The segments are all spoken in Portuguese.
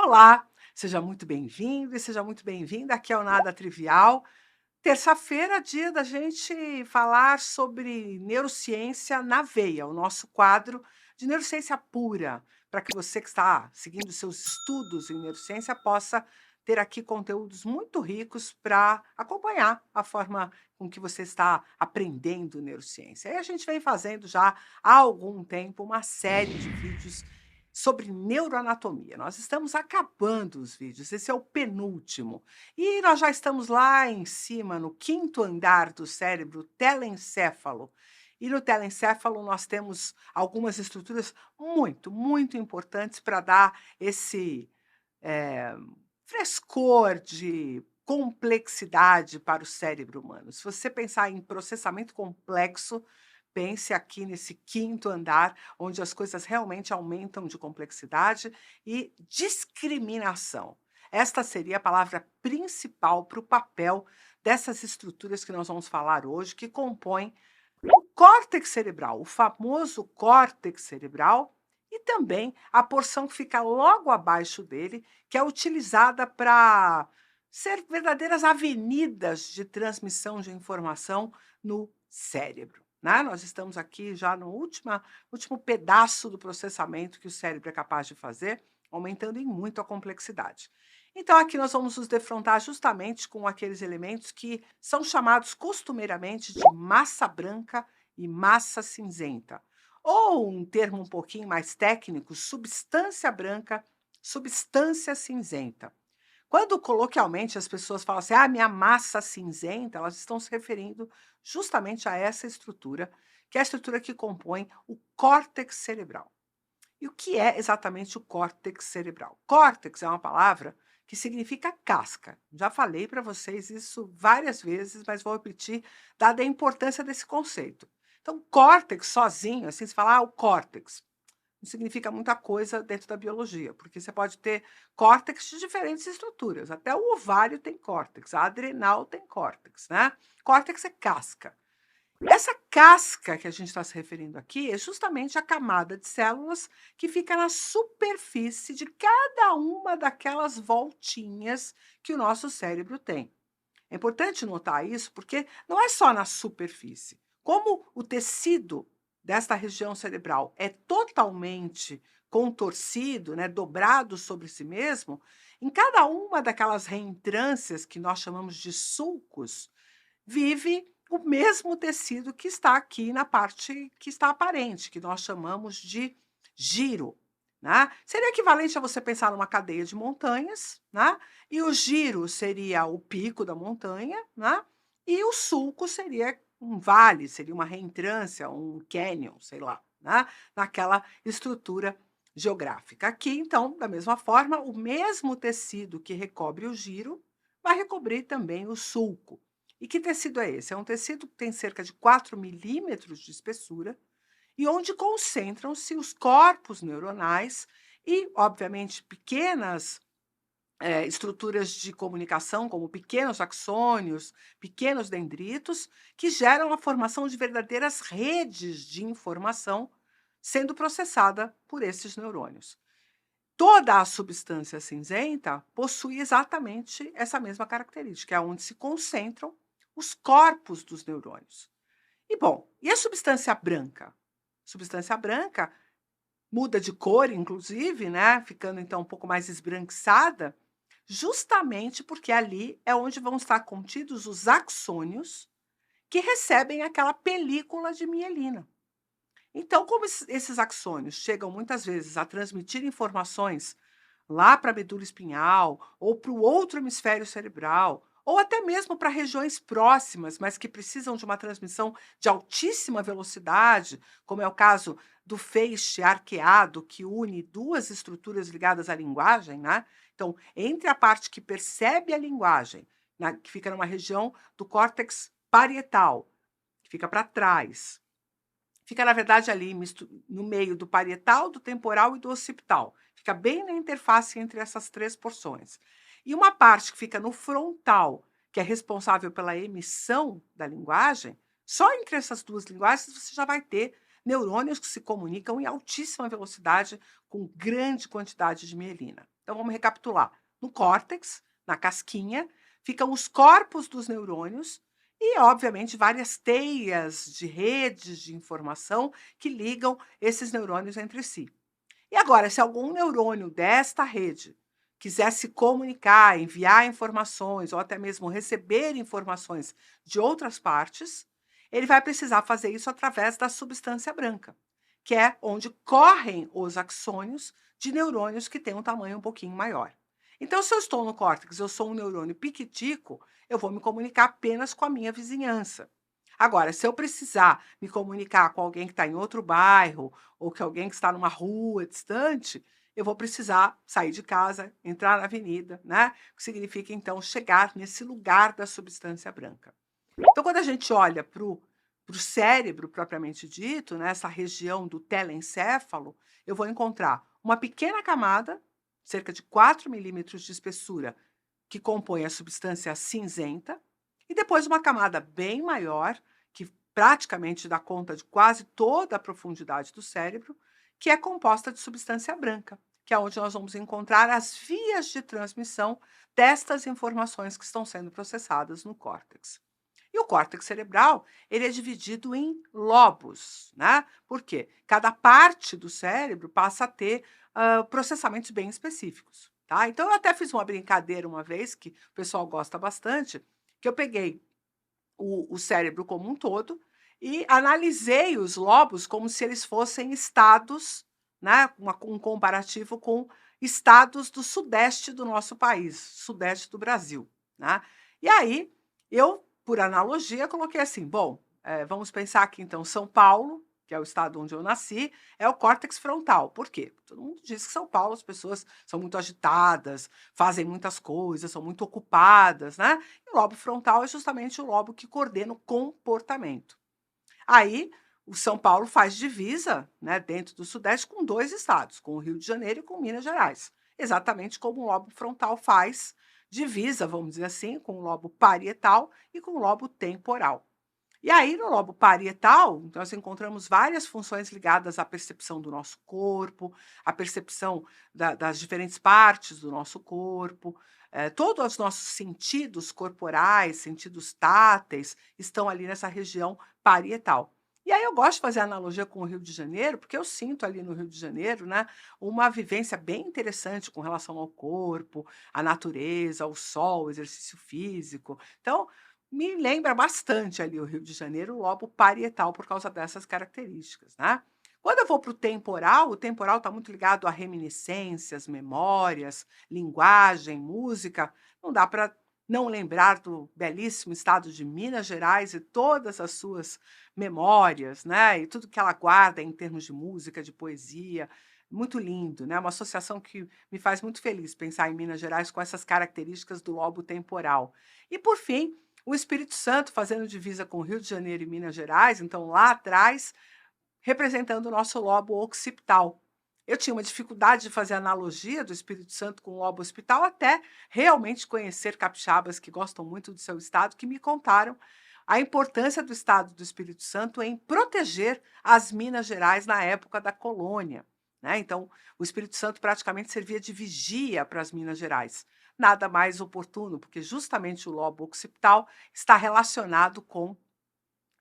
Olá, seja muito bem-vindo e seja muito bem-vinda aqui ao Nada Trivial. Terça-feira, dia da gente falar sobre neurociência na veia, o nosso quadro de neurociência pura, para que você que está seguindo seus estudos em neurociência possa ter aqui conteúdos muito ricos para acompanhar a forma com que você está aprendendo neurociência. E a gente vem fazendo já há algum tempo uma série de vídeos sobre neuroanatomia. Nós estamos acabando os vídeos, esse é o penúltimo. E nós já estamos lá em cima, no quinto andar do cérebro, telencéfalo. E no telencéfalo nós temos algumas estruturas muito importantes para dar esse eh, frescor de complexidade para o cérebro humano. Se você pensar em processamento complexo, pense aqui nesse quinto andar, onde as coisas realmente aumentam de complexidade e discriminação. Esta seria a palavra principal para o papel dessas estruturas que nós vamos falar hoje, que compõem o córtex cerebral, o famoso córtex cerebral, e também a porção que fica logo abaixo dele, que é utilizada para ser verdadeiras avenidas de transmissão de informação no cérebro. Né? Nós estamos aqui já no último pedaço do processamento que o cérebro é capaz de fazer, aumentando em muito a complexidade. Então, aqui nós vamos nos defrontar justamente com aqueles elementos que são chamados costumeiramente de massa branca e massa cinzenta. Ou, um termo um pouquinho mais técnico, substância branca, substância cinzenta. Quando coloquialmente as pessoas falam assim, minha massa cinzenta, elas estão se referindo justamente a essa estrutura, que é a estrutura que compõe o córtex cerebral. E o que é exatamente o córtex cerebral? Córtex é uma palavra que significa casca. Já falei para vocês isso várias vezes, mas vou repetir, dada a importância desse conceito. Então, córtex sozinho, assim se fala, o córtex, não significa muita coisa dentro da biologia, porque você pode ter córtex de diferentes estruturas. Até o ovário tem córtex, a adrenal tem córtex, né? Córtex é casca. Essa casca que a gente está se referindo aqui é justamente a camada de células que fica na superfície de cada uma daquelas voltinhas que o nosso cérebro tem. É importante notar isso porque não é só na superfície. Como o tecido desta região cerebral é totalmente contorcido, né, dobrado sobre si mesmo, em cada uma daquelas reentrâncias que nós chamamos de sulcos, vive o mesmo tecido que está aqui na parte que está aparente, que nós chamamos de giro. Né? Seria equivalente a você pensar numa cadeia de montanhas, né? E o giro seria o pico da montanha, né? E o sulco seria um vale, seria uma reentrância, um canyon, sei lá, né? Naquela estrutura geográfica. Aqui, então, da mesma forma, o mesmo tecido que recobre o giro vai recobrir também o sulco. E que tecido é esse? É um tecido que tem cerca de 4 milímetros de espessura e onde concentram-se os corpos neuronais e, obviamente, pequenas estruturas de comunicação, como pequenos axônios, pequenos dendritos, que geram a formação de verdadeiras redes de informação sendo processada por esses neurônios. Toda a substância cinzenta possui exatamente essa mesma característica, é onde se concentram os corpos dos neurônios. E bom, e a substância branca? Substância branca muda de cor, inclusive, né? Ficando então um pouco mais esbranquiçada, justamente porque ali é onde vão estar contidos os axônios que recebem aquela película de mielina. Então, como esses axônios chegam muitas vezes a transmitir informações lá para a medula espinhal, ou para o outro hemisfério cerebral, ou até mesmo para regiões próximas, mas que precisam de uma transmissão de altíssima velocidade, como é o caso do feixe arqueado que une duas estruturas ligadas à linguagem, né? Então, entre a parte que percebe a linguagem, que fica numa região do córtex parietal, que fica para trás, fica, na verdade, ali no meio do parietal, do temporal e do occipital. Fica bem na interface entre essas três porções. E uma parte que fica no frontal, que é responsável pela emissão da linguagem, só entre essas duas linguagens você já vai ter neurônios que se comunicam em altíssima velocidade com grande quantidade de mielina. Então vamos recapitular. No córtex, na casquinha, ficam os corpos dos neurônios e, obviamente, várias teias de redes de informação que ligam esses neurônios entre si. E agora, se algum neurônio desta rede quiser se comunicar, enviar informações ou até mesmo receber informações de outras partes, ele vai precisar fazer isso através da substância branca, que é onde correm os axônios de neurônios que têm um tamanho um pouquinho maior. Então, se eu estou no córtex, eu sou um neurônio piquitico, eu vou me comunicar apenas com a minha vizinhança. Agora, se eu precisar me comunicar com alguém que está em outro bairro, ou que alguém que está numa rua distante, eu vou precisar sair de casa, entrar na avenida, né? O que significa, então, chegar nesse lugar da substância branca. Então, quando a gente olha para o cérebro propriamente dito, né, essa região do telencéfalo, eu vou encontrar uma pequena camada, cerca de 4 milímetros de espessura, que compõe a substância cinzenta, e depois uma camada bem maior, que praticamente dá conta de quase toda a profundidade do cérebro, que é composta de substância branca, que é onde nós vamos encontrar as vias de transmissão destas informações que estão sendo processadas no córtex. E o córtex cerebral, ele é dividido em lobos, né? Por quê? Cada parte do cérebro passa a ter processamentos bem específicos, tá? Então eu até fiz uma brincadeira uma vez, que o pessoal gosta bastante, que eu peguei o cérebro como um todo e analisei os lobos como se eles fossem estados, né? Um comparativo com estados do sudeste do nosso país, sudeste do Brasil, né? E aí eu, por analogia, coloquei assim: bom, vamos pensar aqui então, São Paulo, que é o estado onde eu nasci, é o córtex frontal. Por quê? Todo mundo diz que São Paulo as pessoas são muito agitadas, fazem muitas coisas, são muito ocupadas, né? E o lobo frontal é justamente o lobo que coordena o comportamento. Aí, o São Paulo faz divisa, né, dentro do Sudeste, com 2 estados, com o Rio de Janeiro e com Minas Gerais. Exatamente como o lobo frontal faz divisa, vamos dizer assim, com o lobo parietal e com o lobo temporal. E aí, no lobo parietal, nós encontramos várias funções ligadas à percepção do nosso corpo, à percepção das diferentes partes do nosso corpo. Todos os nossos sentidos corporais, sentidos táteis, estão ali nessa região parietal. E aí eu gosto de fazer analogia com o Rio de Janeiro, porque eu sinto ali no Rio de Janeiro, né, uma vivência bem interessante com relação ao corpo, à natureza, ao sol, ao exercício físico. Então, me lembra bastante ali o Rio de Janeiro, o lobo parietal, por causa dessas características, né. Quando eu vou para o temporal está muito ligado a reminiscências, memórias, linguagem, música. Não dá para não lembrar do belíssimo estado de Minas Gerais e todas as suas memórias, né, e tudo que ela guarda em termos de música, de poesia. Muito lindo, né, uma associação que me faz muito feliz pensar em Minas Gerais com essas características do lobo temporal. E, por fim, o Espírito Santo fazendo divisa com Rio de Janeiro e Minas Gerais, então lá atrás, representando o nosso lobo occipital. Eu tinha uma dificuldade de fazer analogia do Espírito Santo com o lobo occipital, até realmente conhecer capixabas que gostam muito do seu estado, que me contaram a importância do estado do Espírito Santo em proteger as Minas Gerais na época da colônia, né? Então, o Espírito Santo praticamente servia de vigia para as Minas Gerais. Nada mais oportuno, porque justamente o lobo occipital está relacionado com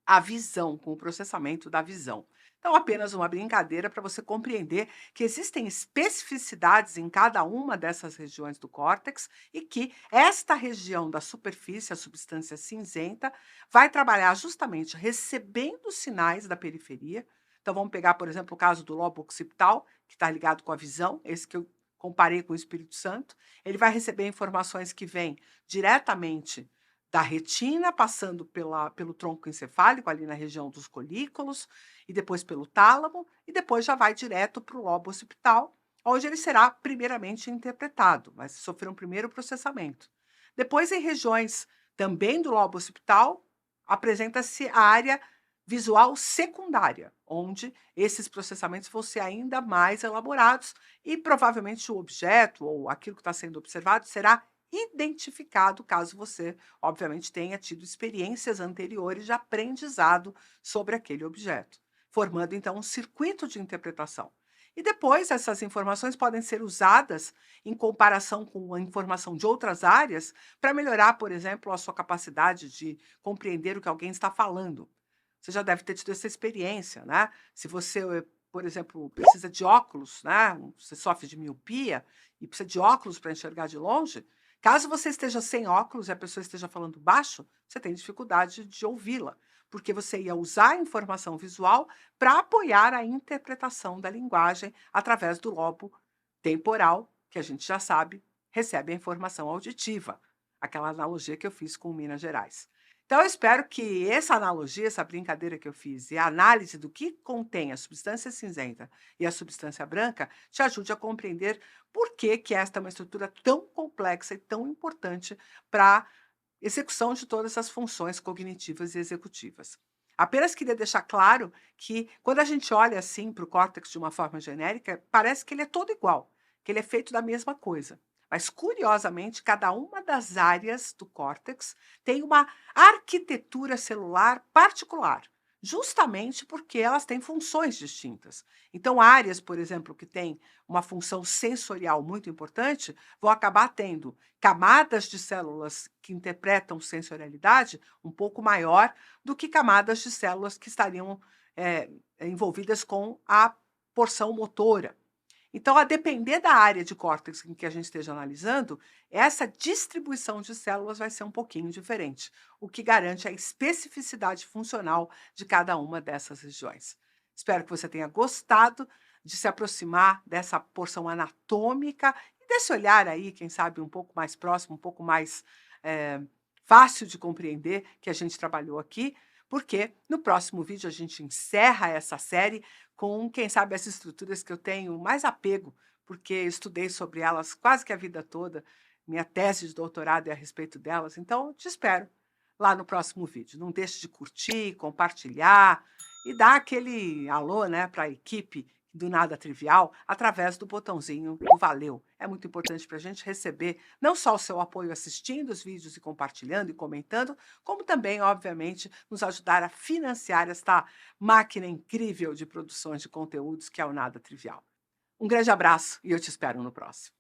a visão, com o processamento da visão. Então, apenas uma brincadeira para você compreender que existem especificidades em cada uma dessas regiões do córtex e que esta região da superfície, a substância cinzenta, vai trabalhar justamente recebendo sinais da periferia. Então, vamos pegar, por exemplo, o caso do lobo occipital, que está ligado com a visão, esse que eu comparei com o Espírito Santo. Ele vai receber informações que vêm diretamente da retina, passando pelo tronco encefálico, ali na região dos colículos, e depois pelo tálamo, e depois já vai direto para o lobo occipital, onde ele será primeiramente interpretado, vai sofrer um primeiro processamento. Depois, em regiões também do lobo occipital, apresenta-se a área visual secundária, onde esses processamentos vão ser ainda mais elaborados e provavelmente o objeto ou aquilo que está sendo observado será identificado, caso você, obviamente, tenha tido experiências anteriores de aprendizado sobre aquele objeto, formando então um circuito de interpretação. E depois essas informações podem ser usadas em comparação com a informação de outras áreas para melhorar, por exemplo, a sua capacidade de compreender o que alguém está falando. Você já deve ter tido essa experiência, né? Se você, por exemplo, precisa de óculos, né? Você sofre de miopia e precisa de óculos para enxergar de longe. Caso você esteja sem óculos e a pessoa esteja falando baixo, você tem dificuldade de ouvi-la, porque você ia usar a informação visual para apoiar a interpretação da linguagem através do lobo temporal, que a gente já sabe, recebe a informação auditiva, aquela analogia que eu fiz com Minas Gerais. Então, eu espero que essa analogia, essa brincadeira que eu fiz e a análise do que contém a substância cinzenta e a substância branca te ajude a compreender por que, que esta é uma estrutura tão complexa e tão importante para a execução de todas as funções cognitivas e executivas. Apenas queria deixar claro que, quando a gente olha assim para o córtex de uma forma genérica, parece que ele é todo igual, que ele é feito da mesma coisa. Mas, curiosamente, cada uma das áreas do córtex tem uma arquitetura celular particular, justamente porque elas têm funções distintas. Então, áreas, por exemplo, que têm uma função sensorial muito importante, vão acabar tendo camadas de células que interpretam sensorialidade um pouco maior do que camadas de células que estariam envolvidas com a porção motora. Então, a depender da área de córtex em que a gente esteja analisando, essa distribuição de células vai ser um pouquinho diferente, o que garante a especificidade funcional de cada uma dessas regiões. Espero que você tenha gostado de se aproximar dessa porção anatômica e desse olhar aí, quem sabe, um pouco mais próximo, um pouco mais eh, fácil de compreender que a gente trabalhou aqui, porque no próximo vídeo a gente encerra essa série com, quem sabe, as estruturas que eu tenho mais apego, porque estudei sobre elas quase que a vida toda, minha tese de doutorado é a respeito delas, então te espero lá no próximo vídeo. Não deixe de curtir, compartilhar e dar aquele alô, né, para a equipe do Nada Trivial através do botãozinho do valeu. É muito importante para a gente receber não só o seu apoio assistindo os vídeos e compartilhando e comentando, como também, obviamente, nos ajudar a financiar esta máquina incrível de produções de conteúdos que é o Nada Trivial. Um grande abraço e eu te espero no próximo.